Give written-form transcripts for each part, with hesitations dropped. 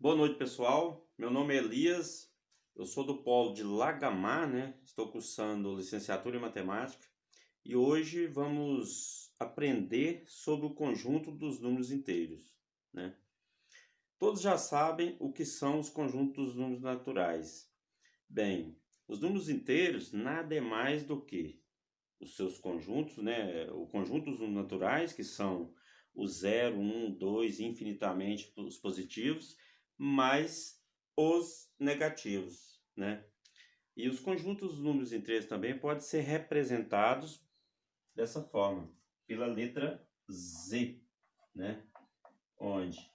Boa noite, pessoal. Meu nome é Elias, eu sou do polo de Lagamar, né? Estou cursando licenciatura em matemática e hoje vamos aprender sobre o conjunto dos números inteiros, né? Todos já sabem o que são os conjuntos dos números naturais. Bem, os números inteiros nada é mais do que os seus conjuntos, né? O conjunto dos números naturais, que são o 0, 1, 2, infinitamente os positivos, mais os negativos, né? E os conjuntos dos números inteiros também podem ser representados dessa forma, pela letra Z, né? Onde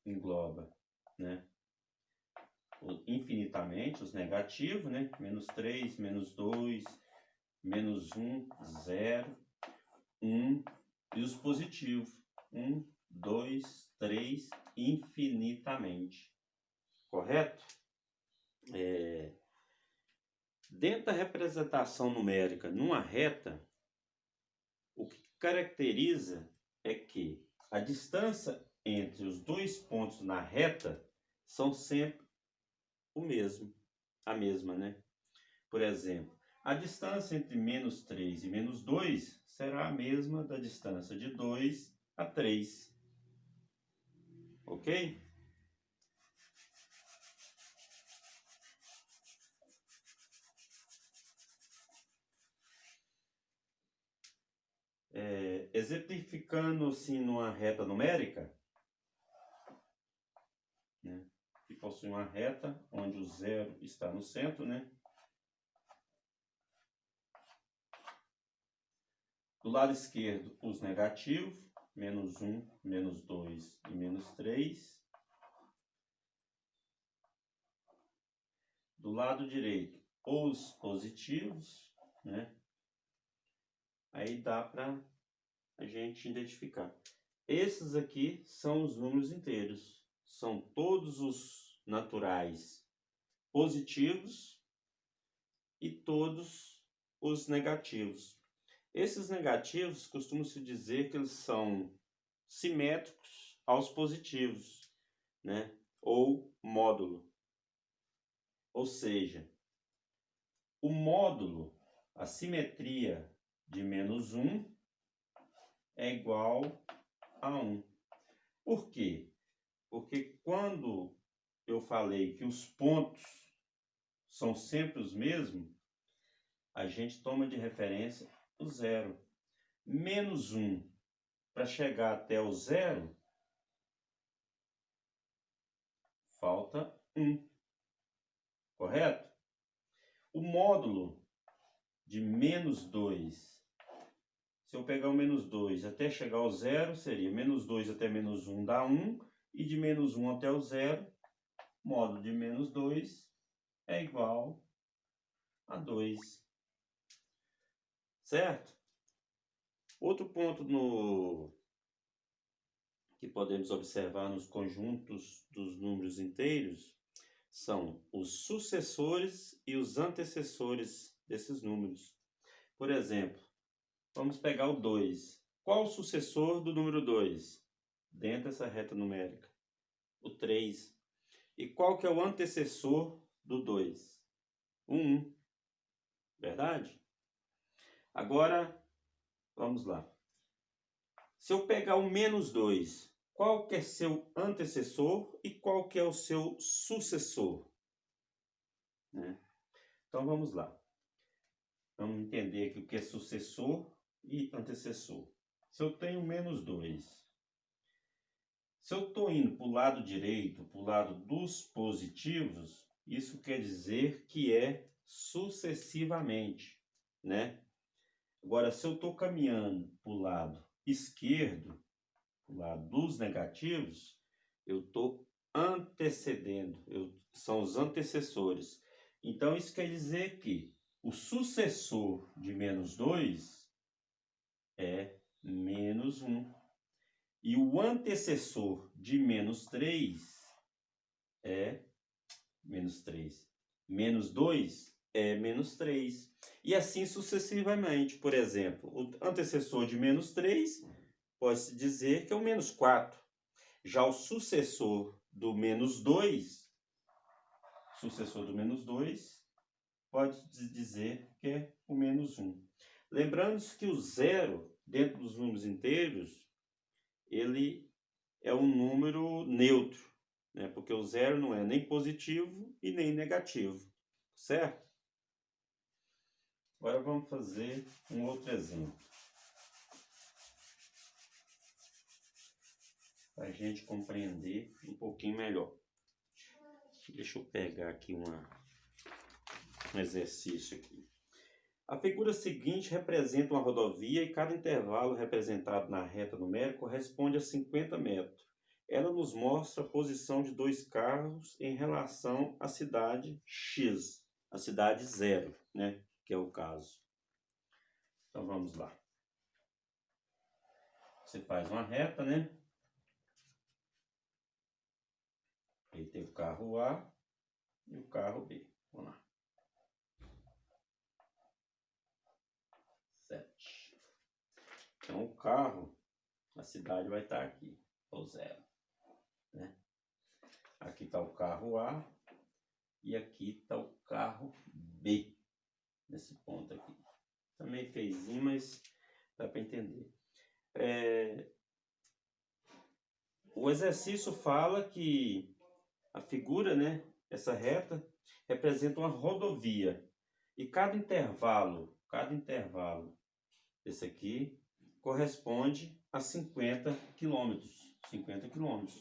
engloba, né? Infinitamente os negativos, né? Menos 3, menos 2, menos 1, 0, 1 e os positivos. 1, 2, 3, infinitamente. Correto? Dentro da representação numérica numa reta, o que caracteriza é que a distância entre os dois pontos na reta são sempre a mesma, né? Por exemplo, a distância entre menos 3 e menos 2 será a mesma da distância de 2 a 3. Ok? Exemplificando assim numa reta numérica, né, que possui uma reta onde o zero está no centro, né? Do lado esquerdo, os negativos, menos 1, menos 2 e menos 3. Do lado direito, os positivos, né? Aí dá para a gente identificar. Esses aqui são os números inteiros. São todos os naturais positivos e todos os negativos. Esses negativos costumam-se dizer que eles são simétricos aos positivos, né? Ou módulo. Ou seja, o módulo, a simetria de menos 1 é igual a 1. Por quê? Porque quando eu falei que os pontos são sempre os mesmos, a gente toma de referência o zero. Menos 1 para chegar até o zero, falta 1. Correto? O módulo de menos 2, se eu pegar o menos 2 até chegar ao zero, seria menos 2 até menos 1 dá 1, e de menos 1 até o zero, módulo de menos 2 é igual a 2. Certo? Outro ponto que podemos observar nos conjuntos dos números inteiros são os sucessores e os antecessores desses números. Por exemplo, vamos pegar o 2. Qual o sucessor do número 2? Dentro dessa reta numérica? O 3. E qual que é o antecessor do 2? O 1. Verdade? Agora, vamos lá. Se eu pegar o menos 2, qual que é seu antecessor e qual que é o seu sucessor? Né? Então, vamos lá. Vamos entender aqui o que é sucessor e antecessor. Se eu tenho menos 2, se eu estou indo para o lado direito, para o lado dos positivos, isso quer dizer que é sucessivamente, né? Agora, se eu estou caminhando para o lado esquerdo, para o lado dos negativos, eu estou antecedendo, são os antecessores. Então, isso quer dizer que o sucessor de menos 2 é menos 1. E o antecessor de menos 3 é menos 3. Menos 2 é menos 3. E assim sucessivamente. Por exemplo, o antecessor de menos 3 pode-se dizer que é o menos 4. Já o sucessor do menos 2, sucessor do menos 2, pode dizer que é o menos 1. Lembrando-se que o zero, dentro dos números inteiros, ele é um número neutro, né? Porque o zero não é nem positivo e nem negativo, certo? Agora vamos fazer um outro exemplo, para a gente compreender um pouquinho melhor. Deixa eu pegar aqui um exercício aqui. A figura seguinte representa uma rodovia e cada intervalo representado na reta numérica corresponde a 50 metros. Ela nos mostra a posição de dois carros em relação à cidade X, a cidade 0, né? Que é o caso. Então vamos lá. Você faz uma reta, né? Aí tem o carro A e o carro B. Vamos lá. 7. Então o carro, a cidade vai estar aqui, o 0. Né? Aqui está o carro A e aqui está o carro B, nesse ponto aqui. Também feizinho, mas dá para entender. O exercício fala que a figura, né, essa reta, representa uma rodovia. E cada intervalo desse aqui, corresponde a 50 quilômetros. 50 quilômetros.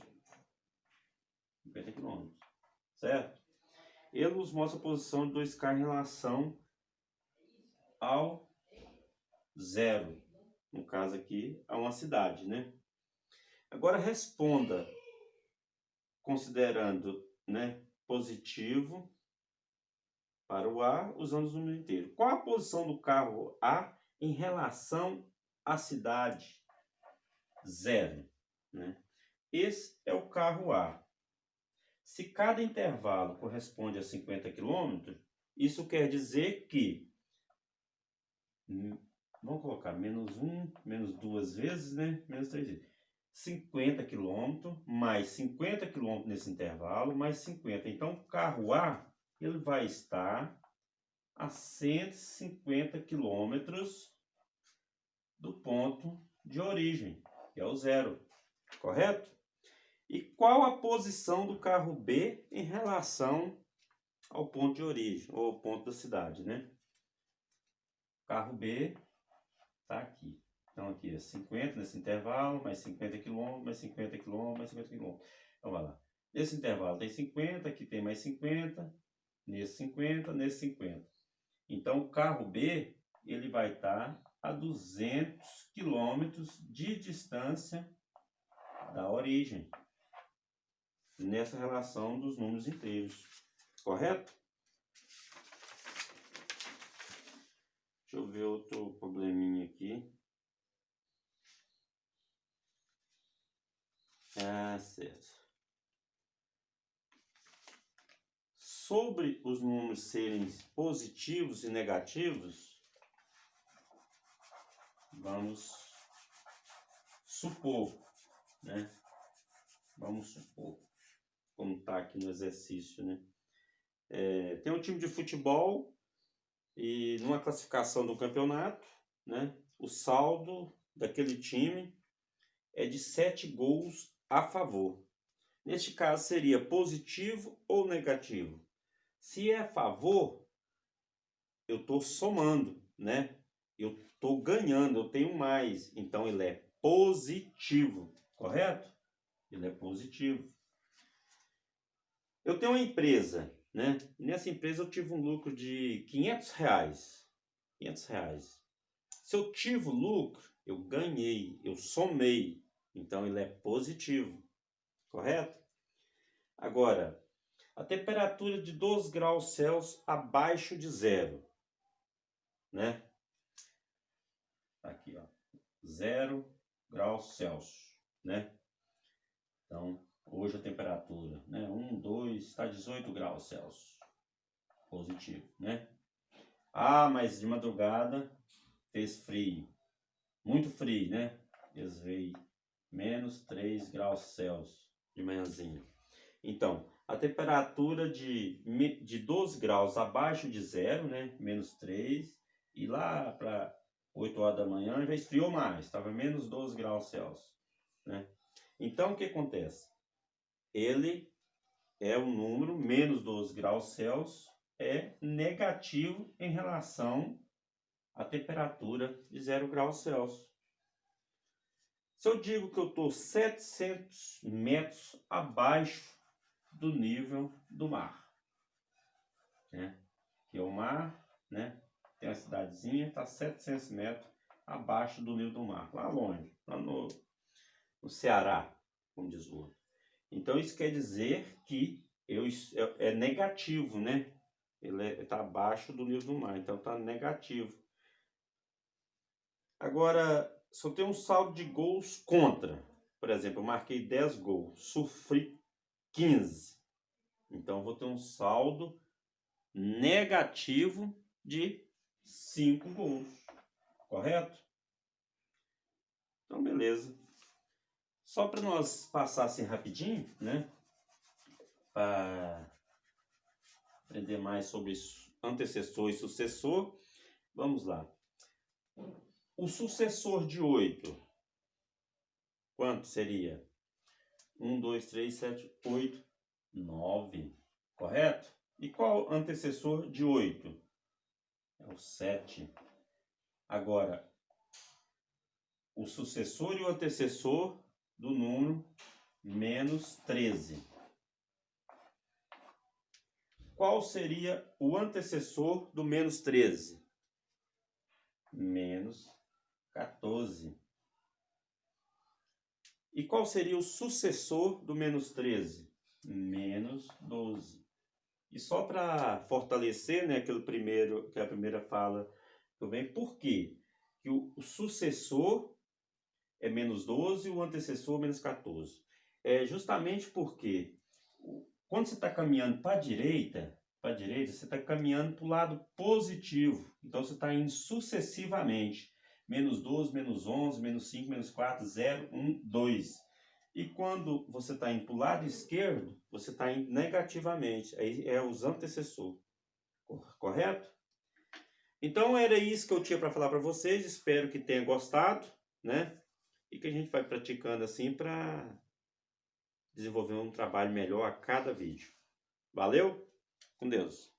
50 quilômetros. Certo? Ele nos mostra a posição de dois carros em relação ao 0. No caso aqui, a uma cidade, né? Agora responda considerando, né, positivo para o A, usando os números inteiros. Qual a posição do carro A em relação à cidade 0? Né? Esse é o carro A. Se cada intervalo corresponde a 50 km, isso quer dizer que, vamos colocar menos 1, menos 2 vezes, né? Menos 3 vezes. 50 km, mais 50 km nesse intervalo, mais 50. Então, o carro A, ele vai estar a 150 km do ponto de origem, que é o 0, correto? E qual a posição do carro B em relação ao ponto de origem, ou ao ponto da cidade, né? O carro B está aqui. Então, aqui é 50 nesse intervalo, mais 50 km, mais 50 km, mais 50 km. Então, vai lá. Nesse intervalo tem 50, aqui tem mais 50, nesse 50, nesse 50. Então, o carro B, ele vai estar a 200 km de distância da origem, nessa relação dos números inteiros, correto? Deixa eu ver outro probleminha aqui. Certo. Sobre os números serem positivos e negativos, vamos supor, né? Vamos supor, como está aqui no exercício, né? Tem um time de futebol e numa classificação do campeonato, né? O saldo daquele time é de 7 gols a favor. Neste caso seria positivo ou negativo? Se é a favor, eu estou somando, né? Eu estou ganhando, eu tenho mais. Então ele é positivo, correto? Ele é positivo. Eu tenho uma empresa, né? Nessa empresa eu tive um lucro de 500 reais. 500 reais. Se eu tive lucro, eu ganhei, eu somei. Então ele é positivo, correto? Agora, a temperatura de 12 graus Celsius abaixo de 0, né? Aqui, ó, 0 graus Celsius, né? Então, hoje a temperatura, né? 1, 2, está 18 graus Celsius, positivo, né? Ah, mas de madrugada fez frio, muito frio, né? Desvei menos 3 graus Celsius de manhãzinha. Então, a temperatura de 12 graus abaixo de zero, né? Menos 3, e lá para 8 horas da manhã já esfriou mais, estava menos 12 graus Celsius, né? Então, o que acontece? Ele é um número, menos 12 graus Celsius, é negativo em relação à temperatura de 0 graus Celsius. Se eu digo que eu estou 700 metros abaixo do nível do mar, né? Que é o mar, né? Tem a cidadezinha, está 700 metros abaixo do nível do mar, lá longe, lá no Ceará, como diz o outro. Então isso quer dizer que é negativo, né? Ele está abaixo do nível do mar, então está negativo. Agora, se eu tenho um saldo de gols contra, por exemplo, eu marquei 10 gols, sofri 15. Então, eu vou ter um saldo negativo de 5 gols, correto? Então, beleza. Só para nós passar assim rapidinho, né? Para aprender mais sobre antecessor e sucessor, vamos lá. O sucessor de 8, quanto seria? 1, 2, 3, 7, 8, 9, correto? E qual antecessor de 8? É o 7. Agora, o sucessor e o antecessor do número menos 13. Qual seria o antecessor do menos 13? Menos 14. E qual seria o sucessor do menos 13? Menos 12. E só para fortalecer, né, que a primeira fala também, por quê? Que o sucessor é menos 12 e o antecessor menos 14. É justamente porque quando você está caminhando para a direita, você está caminhando para o lado positivo. Então você está indo sucessivamente. Menos 12, menos 11, menos 5, menos 4, 0, 1, 2. E quando você está indo para o lado esquerdo, você está indo negativamente. Aí é os antecessores. Correto? Então era isso que eu tinha para falar para vocês. Espero que tenham gostado, né? E que a gente vai praticando assim para desenvolver um trabalho melhor a cada vídeo. Valeu? Com Deus!